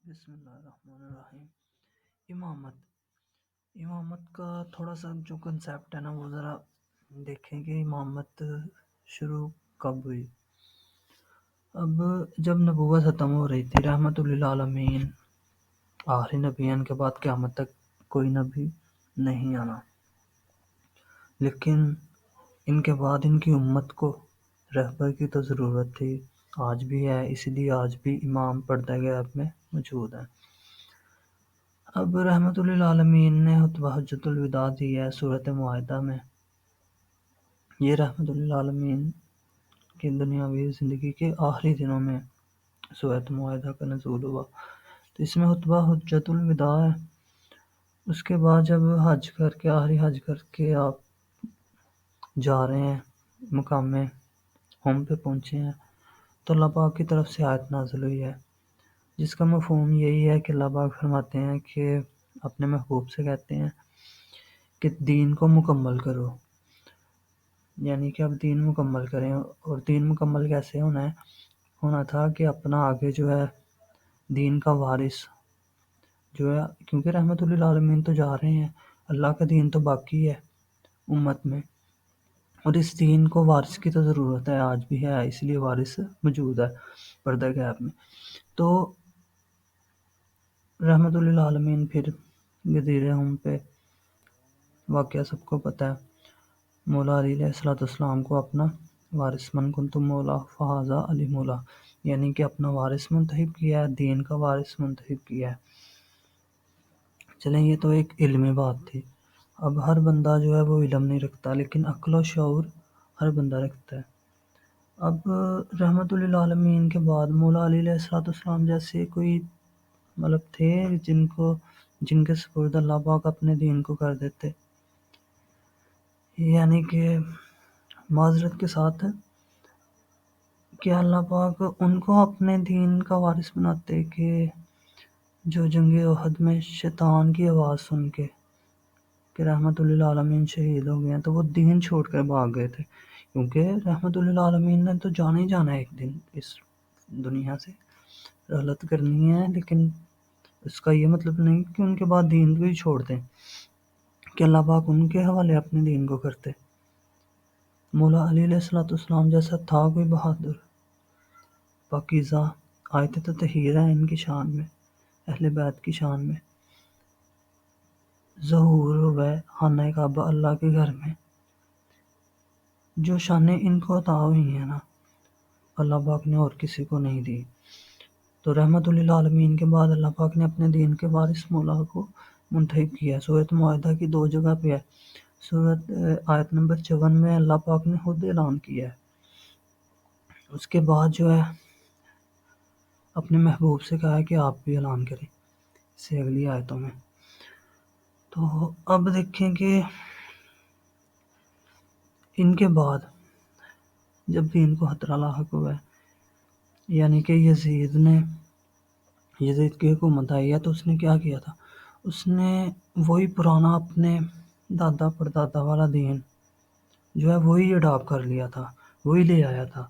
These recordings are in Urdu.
بسم اللہ الرحمن الرحیم۔ امامت کا تھوڑا سا جو کنسیپٹ ہے نا وہ ذرا دیکھیں کہ امامت شروع کب ہوئی۔ اب جب نبوت ختم ہو رہی تھی، رحمت للعالمین آخری نبی، ان کے بعد قیامت تک کوئی نبی نہیں آنا، لیکن ان کے بعد ان کی امت کو رہبر کی تو ضرورت تھی، آج بھی ہے، اس لیے آج بھی امام پردہ غیب میں موجود ہیں۔ اب رحمت للعالمین نے خطبہ حجۃ الوداع دی ہے سورۃ معاہدہ میں۔ یہ رحمت للعالمین کی دنیاوی زندگی کے آخری دنوں میں سورۃ معاہدہ کا نزول ہوا، تو اس میں خطبہ حجۃ الوداع ہے۔ اس کے بعد جب حج کر کے آخری حج کر کے آپ جا رہے ہیں، مقام ہوم پہ پہنچے ہیں، تو اللہ پاک کی طرف سے آیت نازل ہوئی ہے، جس کا مفہوم یہی ہے کہ اللہ پاک فرماتے ہیں کہ اپنے محبوب سے کہتے ہیں کہ دین کو مکمل کرو، یعنی کہ اب دین مکمل کریں۔ اور دین مکمل کیسے ہونا تھا کہ اپنا آگے جو ہے دین کا وارث جو ہے، کیونکہ رحمت للعالمین تو جا رہے ہیں، اللہ کا دین تو باقی ہے امت میں، اور اس دین کو وارث کی تو ضرورت ہے، آج بھی ہے، اس لیے وارث موجود ہے پردہ غیب میں۔ تو رحمت للعالمین پھر غدیر ہم پہ واقعہ سب کو پتہ ہے، مولا علی علیہ السلام کو اپنا وارث من کنتم مولا فہذا علی مولا، یعنی کہ اپنا وارث منتخب کیا ہے، دین کا وارث منتخب کیا ہے۔ چلیں، یہ تو ایک علمی بات تھی۔ اب ہر بندہ جو ہے وہ علم نہیں رکھتا، لیکن عقل و شعور ہر بندہ رکھتا ہے۔ اب رحمت للعالمین کے بعد مولا علی علیہ السلام جیسے کوئی تھے جن کے سپرد اللہ پاک اپنے دین کو کر دیتے، یعنی کہ معذرت کے ساتھ کہ اللہ پاک ان کو اپنے دین کا وارث بناتے کہ جو جنگ احد میں شیطان کی آواز سن کے کہ رحمت للعالمین شہید ہو گئے ہیں، تو وہ دین چھوڑ کر بھاگ گئے تھے، کیونکہ رحمت للعالمین نے تو جانا ہی جانا ہے ایک دن، اس دنیا سے رحلت کرنی ہے، لیکن اس کا یہ مطلب نہیں کہ ان کے بعد دین کو ہی چھوڑ دیں، کہ اللہ پاک ان کے حوالے اپنے دین کو کرتے۔ مولا علی علیہ السلام جیسا تھا کوئی بہادر، پاکیزہ آیت تطہیر ہے ان کی شان میں، اہل بیت کی شان میں، ظہور ہوئے خانہ کعبہ اللہ کے گھر میں، جو شانیں ان کو عطا ہوئی ہیں نا، اللہ پاک نے اور کسی کو نہیں دی۔ تو رحمت للعالمین کے بعد اللہ پاک نے اپنے دین کے وارث مولا کو منتخب کیا۔ سورۃ معاہدہ کی 2 جگہ پہ ہے، سورۃ آیت نمبر 54 میں اللہ پاک نے خود اعلان کیا ہے، اس کے بعد جو ہے اپنے محبوب سے کہا ہے کہ آپ بھی اعلان کریں، سے اگلی آیتوں میں۔ تو اب دیکھیں کہ ان کے بعد جب دین کو خطرہ لاحق ہوا ہے، یعنی کہ یزید کی حکومت آئی ہے، تو اس نے کیا کیا تھا، اس نے وہی پرانا اپنے دادا پردادا والا دین جو ہے وہی اڈاپٹ کر لیا تھا، وہی لے آیا تھا،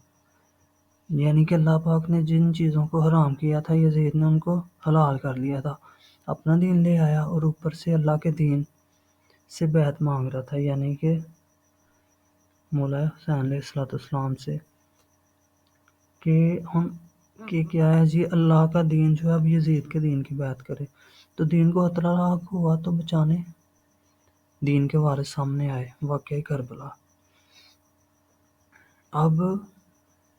یعنی کہ اللہ پاک نے جن چیزوں کو حرام کیا تھا یزید نے ان کو حلال کر لیا تھا، اپنا دین لے آیا، اور اوپر سے اللہ کے دین سے بیعت مانگ رہا تھا، یعنی کہ مولا حسین علیہ السلام سے کہ کیا ہے جی، اللہ کا دین جو ہے اب یزید کے دین کی بیعت کرے۔ تو دین کو خطرہ لاحق ہوا تو بچانے دین کے وارث سامنے آئے، واقعہ کربلا۔ اب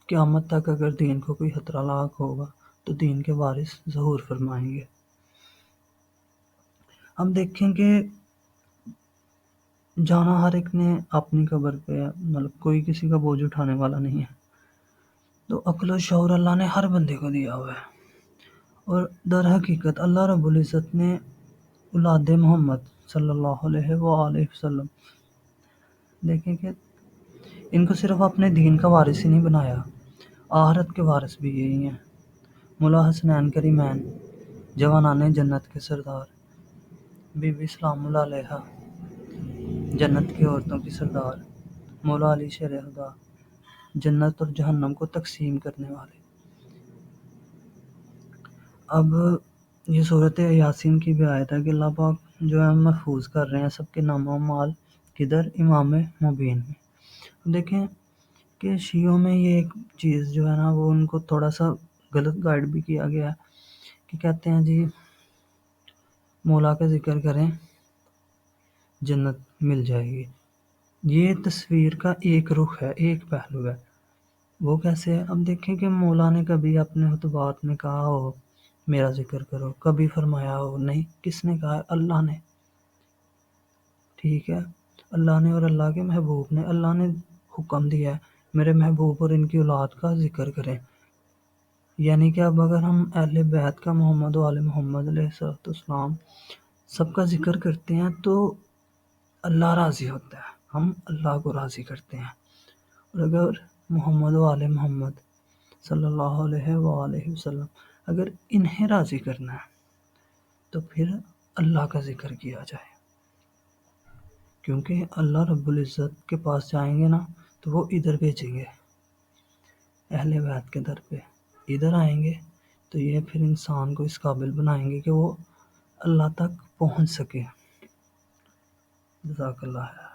قیامت تک اگر دین کو کوئی خطرہ لاحق ہوگا تو دین کے وارث ظہور فرمائیں گے۔ ہم دیکھیں کہ جانا ہر ایک نے اپنی قبر پہ ہے، کوئی کسی کا بوجھ اٹھانے والا نہیں ہے، تو عقل و شعور اللہ نے ہر بندے کو دیا ہوا ہے، اور در حقیقت اللہ رب العزت نے اولاد محمد صلی اللہ علیہ وآلہ وسلم دیکھیں کہ ان کو صرف اپنے دین کا وارث ہی نہیں بنایا، آخرت کے وارث بھی یہی ہیں۔ مولا حسنین کریمین جوانان جنت کے سردار، بی بی سلام اللہ علیہا جنت کی عورتوں کی سردار، مولا علی شیر خدا جنت اور جہنم کو تقسیم کرنے والے۔ اب یہ صورت یاسین کی بھی آیت ہے کہ اللہ پاک جو ہے محفوظ کر رہے ہیں سب کے نام و مال کدھر امام مبین میں. دیکھیں کہ شیعوں میں یہ ایک چیز جو ہے نا وہ ان کو تھوڑا سا غلط گائیڈ بھی کیا گیا ہے کہ کہتے ہیں جی مولا کا ذکر کریں جنت مل جائے گی. یہ تصویر کا ایک رخ ہے، ایک پہلو ہے. وہ کیسے ہے؟ اب دیکھیں کہ مولا نے کبھی اپنے خطبات میں کہا ہو میرا ذکر کرو، کبھی فرمایا ہو نہیں. کس نے کہا؟ اللہ نے. ٹھیک ہے، اللہ نے اور اللہ کے محبوب نے. اللہ نے حکم دیا ہے میرے محبوب اور ان کی اولاد کا ذکر کریں. یعنی کہ اب اگر ہم اہل بیت کا، محمد و آل محمد علیہ السلام سب کا ذکر کرتے ہیں تو اللہ راضی ہوتا ہے، ہم اللہ کو راضی کرتے ہیں. اور اگر محمد و آل محمد صلی اللہ علیہ وآلہ وسلم اگر انہیں راضی کرنا ہے تو پھر اللہ کا ذکر کیا جائے، کیونکہ اللہ رب العزت کے پاس جائیں گے نا تو وہ ادھر بھیجیں گے اہل بیت کے در پہ. ادھر آئیں گے تو یہ پھر انسان کو اس قابل بنائیں گے کہ وہ اللہ تک پہنچ سکے. جزاک اللہ ہے.